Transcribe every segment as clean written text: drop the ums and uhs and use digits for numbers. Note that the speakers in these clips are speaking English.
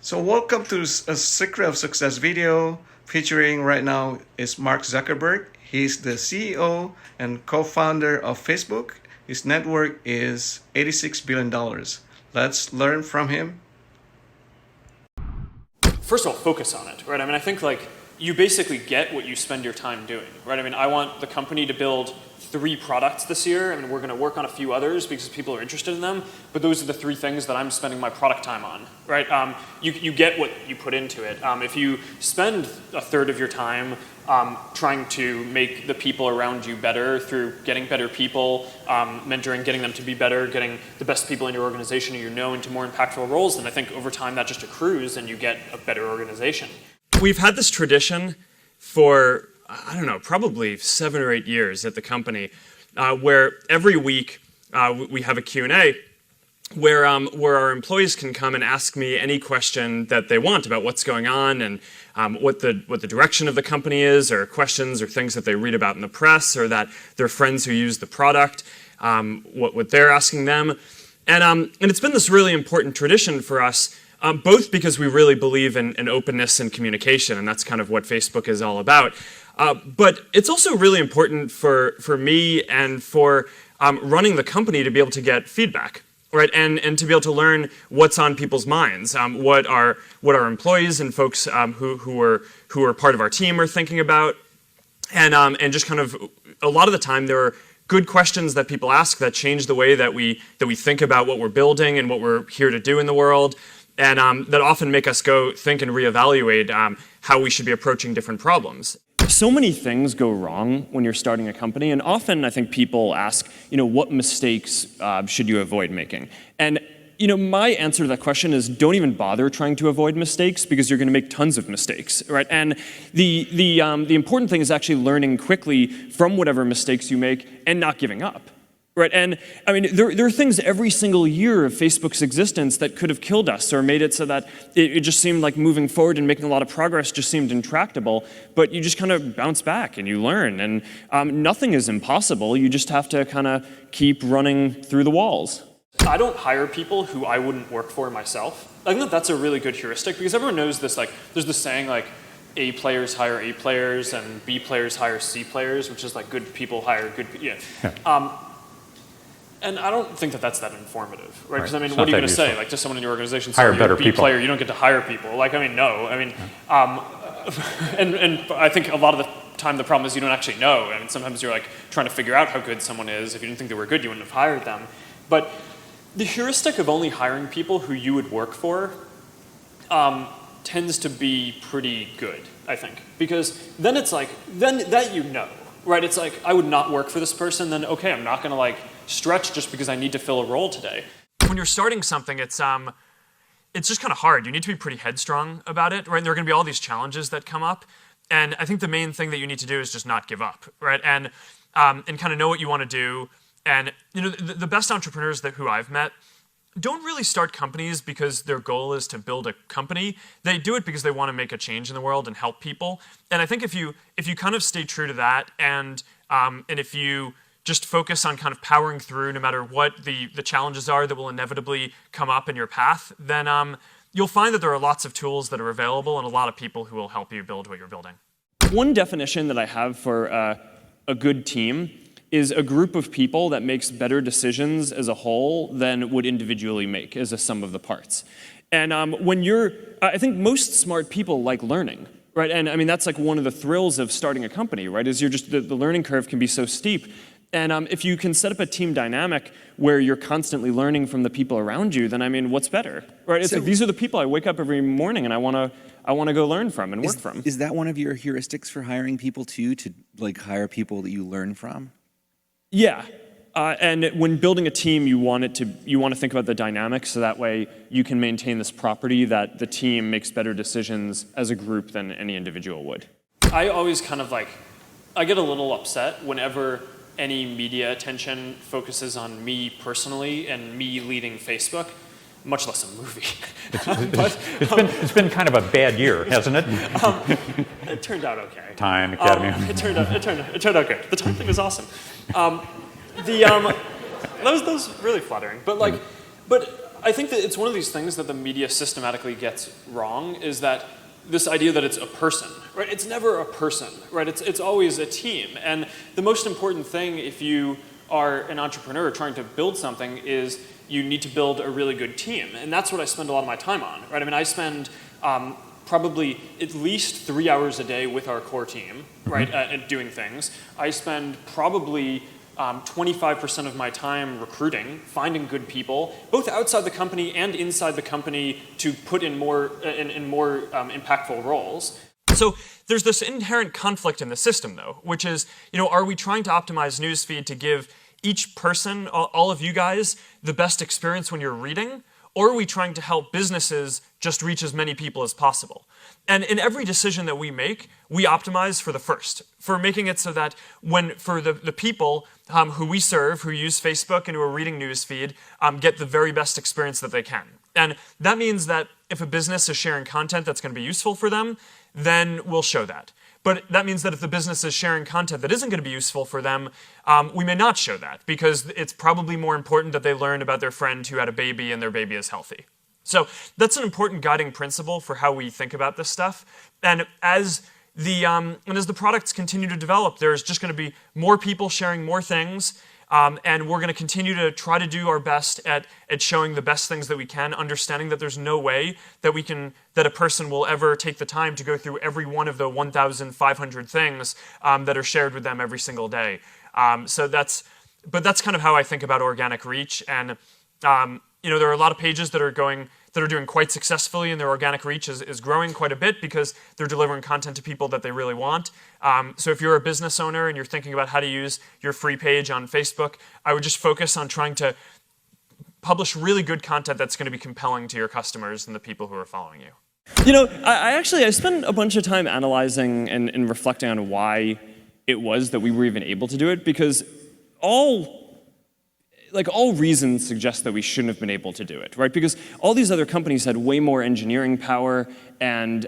So welcome to a Secret of Success video featuring right now is Mark Zuckerberg. He's the CEO and co-founder of Facebook. His net worth is $86 billion. Let's learn from him. First of all, focus on it, right? I mean, I think you basically get what you spend your time doing, right? I mean, I want the company to build 3 products this year. I mean, we're going to work on a few others because people are interested in them, but those are the 3 things that I'm spending my product time on, right? You get what you put into it. If you spend a third of your time trying to make the people around you better through getting better people, mentoring, getting them to be better, getting the best people in your organization into more impactful roles, then I think over time that just accrues and you get a better organization. We've had this tradition for, I don't know, probably 7 or 8 years at the company, where every week we have a Q&A where our employees can come and ask me any question that they want about what's going on and what the direction of the company is, or questions or things that they read about in the press, or that their friends who use the product, what they're asking them. And it's been this really important tradition for us, both because we really believe in openness and communication, and that's kind of what Facebook is all about. But it's also really important for me and for running the company to be able to get feedback, right? And to be able to learn what's on people's minds, what our employees and folks who are part of our team are thinking about, and just kind of a lot of the time there are good questions that people ask that change the way that we think about what we're building and what we're here to do in the world. And that often make us go think and reevaluate how we should be approaching different problems. So many things go wrong when you're starting a company, and often I think people ask, what mistakes should you avoid making? And my answer to that question is don't even bother trying to avoid mistakes, because you're going to make tons of mistakes, right? And the important thing is actually learning quickly from whatever mistakes you make and not giving up. Right, and I mean, there are things every single year of Facebook's existence that could have killed us or made it so that it just seemed like moving forward and making a lot of progress just seemed intractable, but you just kind of bounce back and you learn, and nothing is impossible. You just have to kind of keep running through the walls. I don't hire people who I wouldn't work for myself. I think that that's a really good heuristic, because everyone knows this, there's this saying A players hire A players and B players hire C players, which is good people hire good people. Yeah. And I don't think that that's that informative, right? Because I mean, what are you going to say? To someone in your organization, hire better you're a B people. player, you don't get to hire people. No. I mean, and I think a lot of the time the problem is you don't actually know. I mean, sometimes you're trying to figure out how good someone is. If you didn't think they were good, you wouldn't have hired them. But the heuristic of only hiring people who you would work for tends to be pretty good, I think, because then it's then that right? It's I would not work for this person. Then okay, I'm not going to stretch just because I need to fill a role today. When you're starting something, it's just kind of hard. You need to be pretty headstrong about it, right? And there are going to be all these challenges that come up, and I think the main thing that you need to do is just not give up, right? And kind of know what you want to do. And the best entrepreneurs who I've met don't really start companies because their goal is to build a company. They do it because they want to make a change in the world and help people. And I think if you kind of stay true to that, and if you just focus on kind of powering through no matter what the challenges are that will inevitably come up in your path, then you'll find that there are lots of tools that are available and a lot of people who will help you build what you're building. One definition that I have for a good team is a group of people that makes better decisions as a whole than would individually make as a sum of the parts. And I think most smart people like learning, right? And I mean, that's one of the thrills of starting a company, right? Is the learning curve can be so steep. And if you can set up a team dynamic where you're constantly learning from the people around you, then I mean, what's better, right? It's these are the people I wake up every morning and I want to go learn from and work from. Is that one of your heuristics for hiring people too, to hire people that you learn from? Yeah, and when building a team, you want to think about the dynamics, so that way you can maintain this property that the team makes better decisions as a group than any individual would. I always kind of I get a little upset whenever any media attention focuses on me personally and me leading Facebook, much less a movie. It's been kind of a bad year, hasn't it? It turned out okay. Time, Academy. It turned out good. The time thing was awesome. That was really flattering. But I think that it's one of these things that the media systematically gets wrong, is that this idea that it's a person, right? It's never a person, right? It's always a team. And the most important thing if you are an entrepreneur trying to build something is you need to build a really good team. And that's what I spend a lot of my time on, right? I mean, I spend probably at least 3 hours a day with our core team, right, at doing things. I spend probably 25% of my time recruiting, finding good people, both outside the company and inside the company to put in more impactful roles. So there's this inherent conflict in the system, though, which is, are we trying to optimize newsfeed to give each person, all of you guys, the best experience when you're reading? Or are we trying to help businesses just reach as many people as possible? And in every decision that we make, we optimize for the first, for making it so that for the people who we serve, who use Facebook and who are reading newsfeed, get the very best experience that they can. And that means that if a business is sharing content that's going to be useful for them, then we'll show that. But that means that if the business is sharing content that isn't going to be useful for them, we may not show that, because it's probably more important that they learn about their friend who had a baby and their baby is healthy. So that's an important guiding principle for how we think about this stuff. And as the products continue to develop, there's just going to be more people sharing more things. And we're going to continue to try to do our best at showing the best things that we can, understanding that there's no way that a person will ever take the time to go through every one of the 1,500 things that are shared with them every single day. But that's kind of how I think about organic reach. And there are a lot of pages that are doing quite successfully, and their organic reach is growing quite a bit because they're delivering content to people that they really want. So if you're a business owner and you're thinking about how to use your free page on Facebook, I would just focus on trying to publish really good content that's going to be compelling to your customers and the people who are following you. I spent a bunch of time analyzing and reflecting on why it was that we were even able to do it, because all reasons suggest that we shouldn't have been able to do it, right? Because all these other companies had way more engineering power and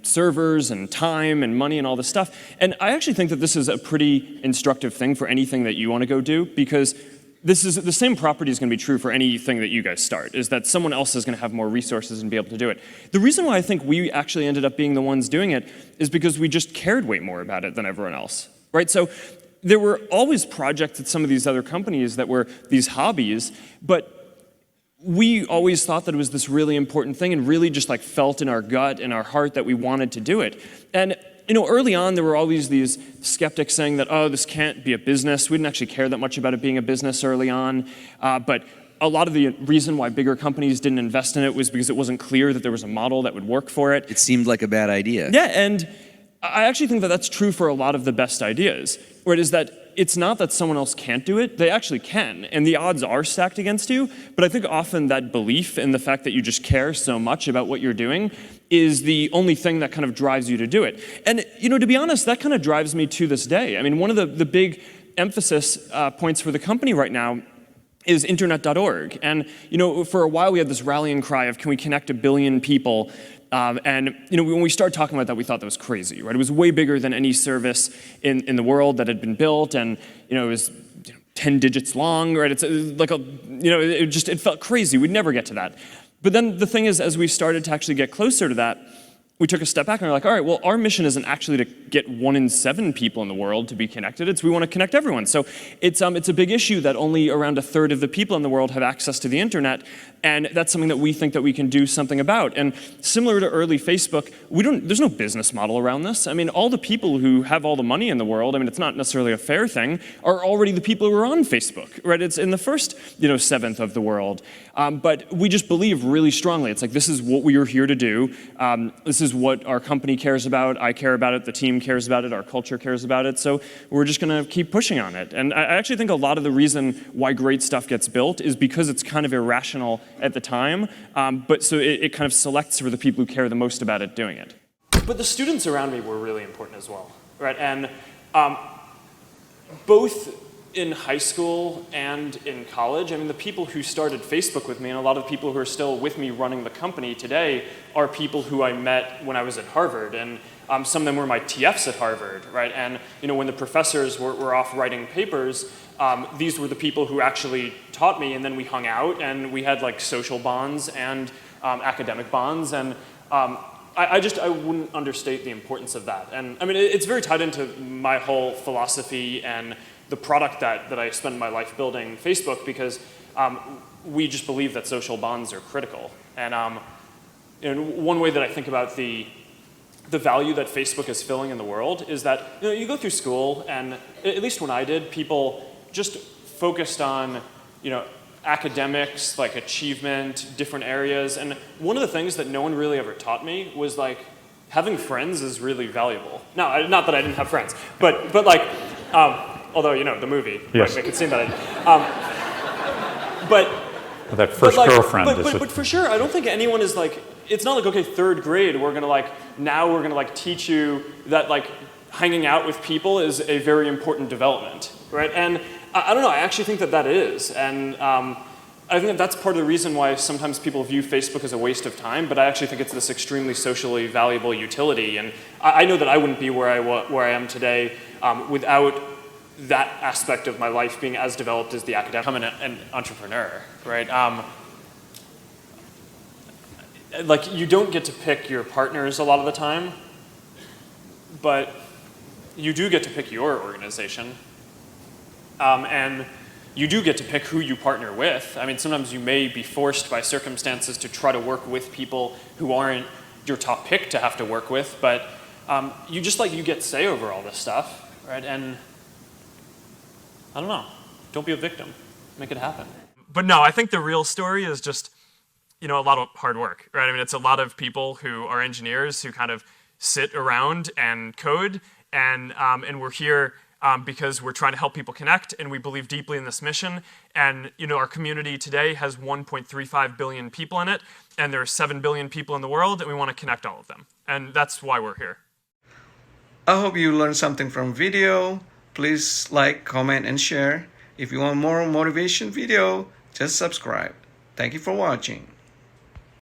servers and time and money and all this stuff. And I actually think that this is a pretty instructive thing for anything that you want to go do, because this is the same property is going to be true for anything that you guys start, is that someone else is going to have more resources and be able to do it. The reason why I think we actually ended up being the ones doing it is because we just cared way more about it than everyone else, right? So there were always projects at some of these other companies that were these hobbies, but we always thought that it was this really important thing and really just felt in our gut and our heart that we wanted to do it. And early on, there were always these skeptics saying that, oh, this can't be a business. We didn't actually care that much about it being a business early on. But a lot of the reason why bigger companies didn't invest in it was because it wasn't clear that there was a model that would work for it. It seemed like a bad idea. Yeah, and I actually think that that's true for a lot of the best ideas, where it is that it's not that someone else can't do it, they actually can, and the odds are stacked against you, but I think often that belief in the fact that you just care so much about what you're doing is the only thing that kind of drives you to do it. And, to be honest, that kind of drives me to this day. I mean, one of the big emphasis points for the company right now is internet.org. And, for a while we had this rallying cry of, can we connect 1 billion people? And when we started talking about that, we thought that was crazy, right? It was way bigger than any service in the world that had been built, and it was 10 digits long, right? It's like it felt crazy. We'd never get to that. But then the thing is, as we started to actually get closer to that, we took a step back and we're like, all right, well, our mission isn't actually to get 1 in 7 people in the world to be connected. It's we want to connect everyone. So it's a big issue that only around 1/3 of the people in the world have access to the internet, and that's something that we think that we can do something about. And similar to early Facebook, there's no business model around this. I mean, all the people who have all the money in the world, I mean, it's not necessarily a fair thing, are already the people who are on Facebook, right? It's in the first 1/7 of the world. But we just believe really strongly. It's like, this is what we are here to do. This is what our company cares about. I care about it. The team cares about it. Our culture cares about it. So we're just going to keep pushing on it. And I actually think a lot of the reason why great stuff gets built is because it's kind of irrational at the time. But so it kind of selects for the people who care the most about it doing it. But the students around me were really important as well, right? And both in high school and in college, I mean, the people who started Facebook with me, and a lot of the people who are still with me running the company today, are people who I met when I was at Harvard. And some of them were my TFs at Harvard, right? And when the professors were off writing papers, these were the people who actually taught me, and then we hung out, and we had like social bonds and academic bonds, and I wouldn't understate the importance of that. And I mean, it's very tied into my whole philosophy and the product that I spend my life building, Facebook, because we just believe that social bonds are critical. And one way that I think about the value that Facebook is filling in the world is that you go through school, and at least when I did, people just focused on academics, like achievement, different areas. And one of the things that no one really ever taught me was like having friends is really valuable. Now, not that I didn't have friends, but like, although the movie Yes. might make it seem that but That first girlfriend. But for sure, I don't think anyone is like. It's not like, okay, third grade, we're gonna teach you that like hanging out with people is a very important development, right? And I don't know. I actually think that is, and I think that's part of the reason why sometimes people view Facebook as a waste of time. But I actually think it's this extremely socially valuable utility, and I know that I wouldn't be where I am today without that aspect of my life being as developed as the academic. I'm an entrepreneur, right? Like, you don't get to pick your partners a lot of the time, but you do get to pick your organization. And you do get to pick who you partner with. I mean, sometimes you may be forced by circumstances to try to work with people who aren't your top pick to have to work with, but you get say over all this stuff, right? And I don't know, don't be a victim, make it happen. But no, I think the real story is just, a lot of hard work, right? I mean, it's a lot of people who are engineers who kind of sit around and code, and we're here because we're trying to help people connect, and we believe deeply in this mission. And our community today has 1.35 billion people in it, and there are 7 billion people in the world, and we want to connect all of them. And that's why we're here. I hope you learned something from video. Please like, comment, and share. If you want more motivation video, just subscribe. Thank you for watching.